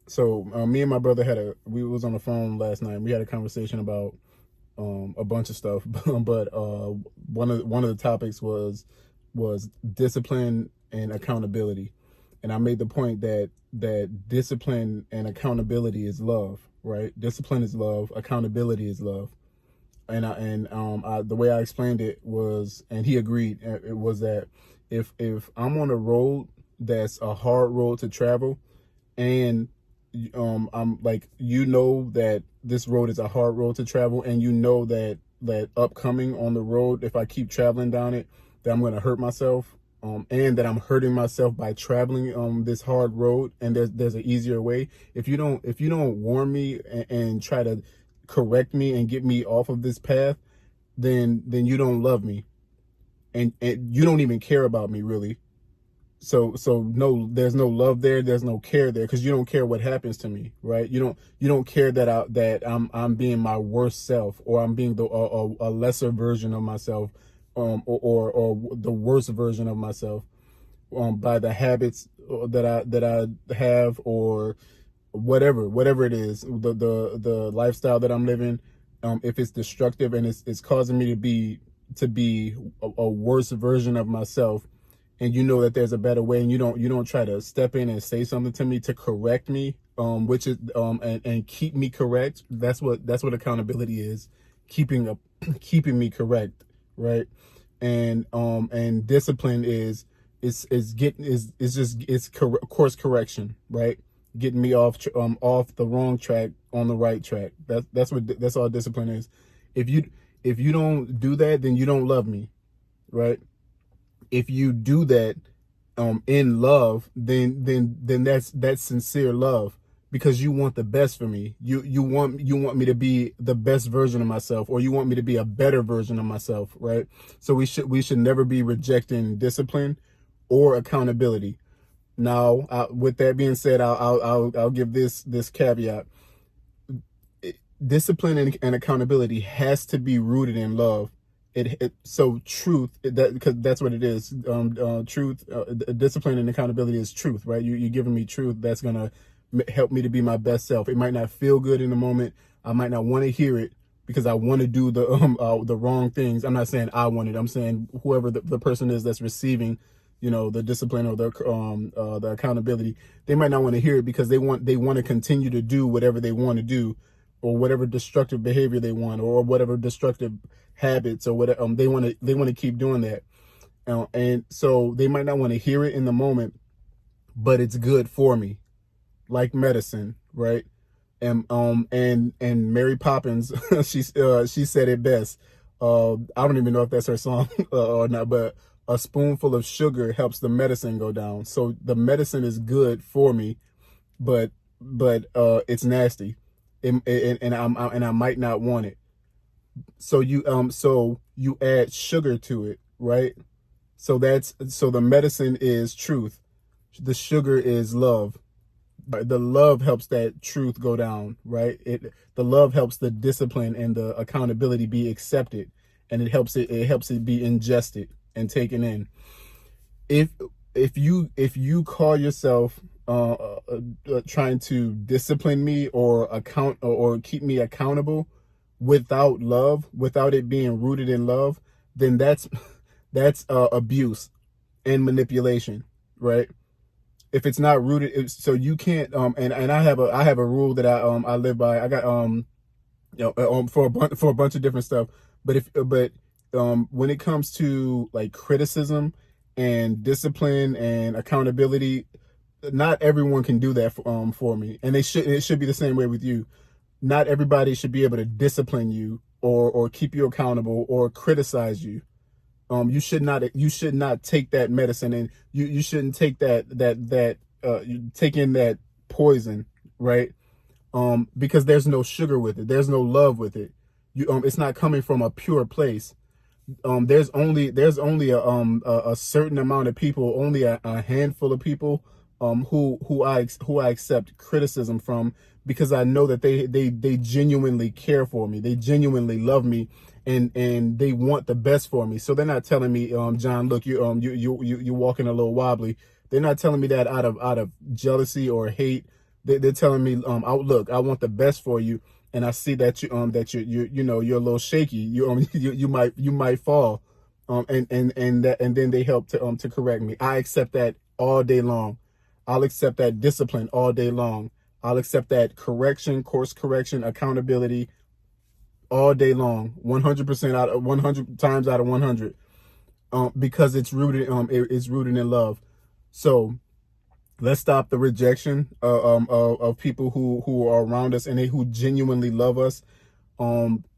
So me and my brother we was on the phone last night. We had a conversation about a bunch of stuff, but one of the topics was discipline and accountability, and I made the point that discipline and accountability is love, right? Discipline is love, accountability is love, the way I explained it was, and he agreed. It was that if I'm on a road that's a hard road to travel, and I'm like, that this road is a hard road to travel, and that upcoming on the road, if I keep traveling down it, that I'm going to hurt myself, and that I'm hurting myself by traveling this hard road, and there's an easier way. If you don't warn me and try to correct me and get me off of this path, then you don't love me, and you don't even care about me, really. So no, there's no love there, there's no care there, because you don't care what happens to me, right? You don't care that I'm being my worst self, or I'm being a lesser version of myself, or the worst version of myself, by the habits that I have, or whatever it is, the lifestyle that I'm living. If it's destructive and it's causing me to be a worse version of myself, and you know that there's a better way, and you don't try to step in and say something to me to correct me, which is and keep me correct. That's what accountability is, keeping up keeping me correct, right? And discipline is course correction, right? Getting me off the wrong track on the right track. That's all discipline is. If you don't do that, then you don't love me, right? If you do that in love, then that's sincere love, because you want the best for me. You want me to be the best version of myself, or you want me to be a better version of myself, right? So we should never be rejecting discipline or accountability. Now, with that being said, I'll give this caveat. Discipline and accountability has to be rooted in love. So truth, that because that's what it is. Truth, discipline and accountability is truth, right? You're giving me truth that's gonna help me to be my best self. It might not feel good in the moment. I might not want to hear it, because I want to do the wrong things. I'm not saying I want it. I'm saying whoever the person is that's receiving, the discipline or the accountability, they might not want to hear it, because they want to continue to do whatever they want to do, or whatever destructive behavior they want, or whatever destructive habits, or whatever, they want to keep doing that, and so they might not want to hear it in the moment, but it's good for me, like medicine, right? And Mary Poppins, she said it best. I don't even know if that's her song or not, but a spoonful of sugar helps the medicine go down. So the medicine is good for me, but it's nasty, and I might not want it. So you add sugar to it, right? So the medicine is truth, the sugar is love. The love helps that truth go down, right? The love helps the discipline and the accountability be accepted, and it helps it be ingested and taken in. if if you call yourself trying to discipline me, or or keep me accountable, without love, without it being rooted in love, then that's abuse and manipulation, right? If it's not rooted, so you can't, and I have a rule that I live by. I got for a bunch of different stuff. But when it comes to like criticism and discipline and accountability, not everyone can do that for me, and it should be the same way with you. Not everybody should be able to discipline you, or keep you accountable, or criticize you. You should not take that medicine, and you shouldn't take you take in that poison, right? Because there's no sugar with it, there's no love with it. It's not coming from a pure place. There's only a certain amount of people, only a handful of people, who I accept criticism from, because I know that they genuinely care for me, they genuinely love me, and they want the best for me. So they're not telling me, John, look, you're walking a little wobbly. They're not telling me that out of jealousy or hate, They're telling me, look, I want the best for you, and I see that you're a little shaky. You might fall, and then they help to correct me. I accept that all day long. I'll accept that discipline all day long. I'll accept that correction, course correction, accountability all day long, 100% out of 100 times out of 100, because it's rooted in love. So let's stop the rejection of people who are around us and who genuinely love us.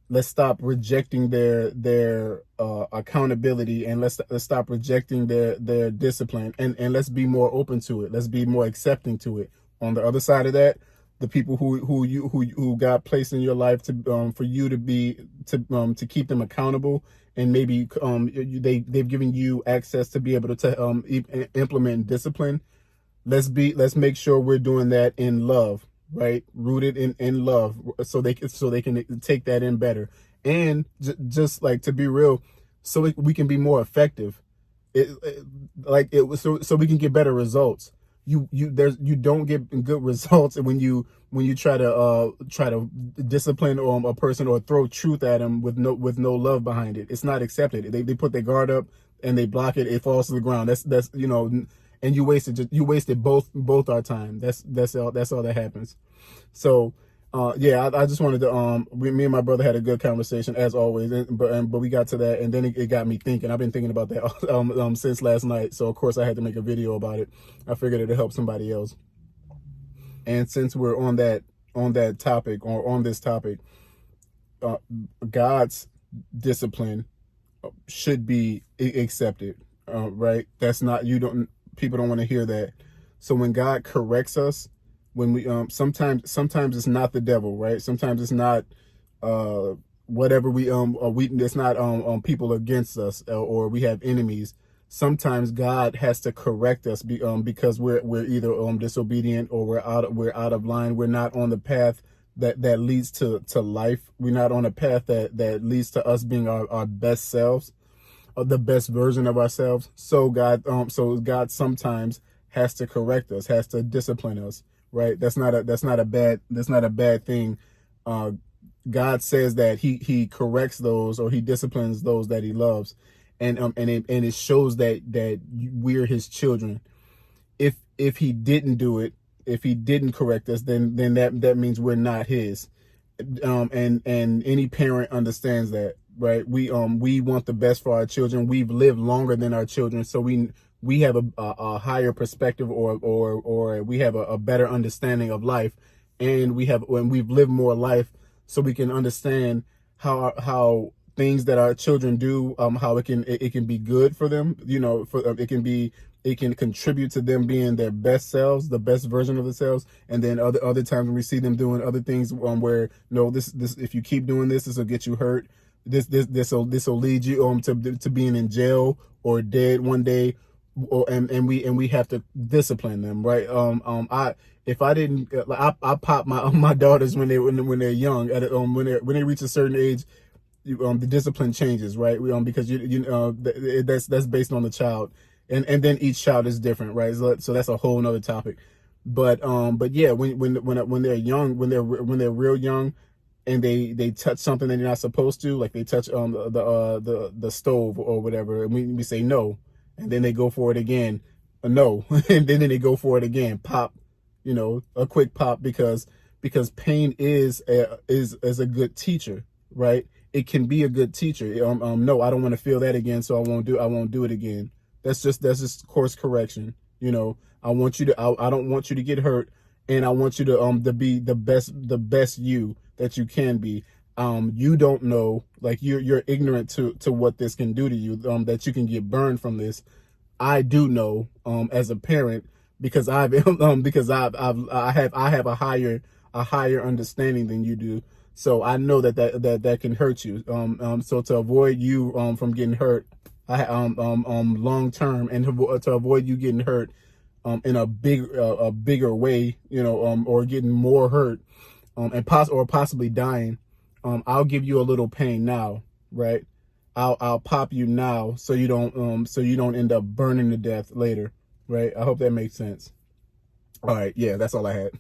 Let's stop rejecting their accountability, and let's stop rejecting their discipline, and let's be more open to it. Let's be more accepting to it. On the other side of that, the people who got placed in your life to for you to keep them accountable, and maybe they've given you access to be able to implement discipline. Let's make sure we're doing that in love, right? Rooted in love, so they can take that in better, and just like, to be real, so we can be more effective. It was so we can get better results. You don't get good results when you try to discipline a person or throw truth at them with no love behind it. It's not accepted. They put their guard up and they block it. It falls to the ground. That's and you wasted both our time. That's all that happens. So yeah, I just wanted to me and my brother had a good conversation as always, but we got to that, and then it got me thinking. I've been thinking about that since last night, so of course I had to make a video about it. I figured it'd help somebody else. And since we're on that topic, or on this topic, God's discipline should be accepted, right? That's not, you don't people don't want to hear that. So when God corrects us, when we sometimes it's not the devil, right? Sometimes it's not whatever it's not people against us, or we have enemies. Sometimes God has to correct us because we're either disobedient, or we're out of line. We're not on the path that leads to life. We're not on a path that leads to us being our best selves, the best version of ourselves. So God sometimes has to correct us, has to discipline us, right? That's not a bad thing. God says that he corrects those, or he disciplines those that he loves, and it shows that we're his children. If he didn't do it, if he didn't correct us, then that means we're not his. And any parent understands that, right? We want the best for our children. We've lived longer than our children, so we have a higher perspective, or we have a better understanding of life, and when we've lived more life, so we can understand how things that our children do, how it can be good for them, it can contribute to them being their best selves, the best version of themselves. And then other times when we see them doing other things, where no, this if you keep doing this will get you hurt. This will lead you to being in jail or dead one day, and we have to discipline them, right? I pop my daughters when they're young, when they reach a certain age. The discipline changes, right? Because that's based on the child, and then each child is different, right? So that's a whole nother topic. But yeah, when they're young, when they're real young, and they touch something that they're not supposed to, like they touch the stove or whatever, and we say no, and then they go for it again, no, and then they go for it again, pop, a quick pop, because pain is a good teacher, right? It can be a good teacher. No, I don't want to feel that again, so I won't do it again. That's just course correction. I don't want you to get hurt, and I want you to be the best you that you can be. You don't know, like you're ignorant to what this can do to you, that you can get burned from this. I do know, as a parent, because I have a higher understanding than you do. So I know that can hurt you. So to avoid you from getting hurt, long term, and to avoid you getting hurt in a bigger way, or getting more hurt, and possibly dying, I'll give you a little pain now, right? I'll pop you now, so you don't end up burning to death later, right? I hope that makes sense. All right, yeah, that's all I had.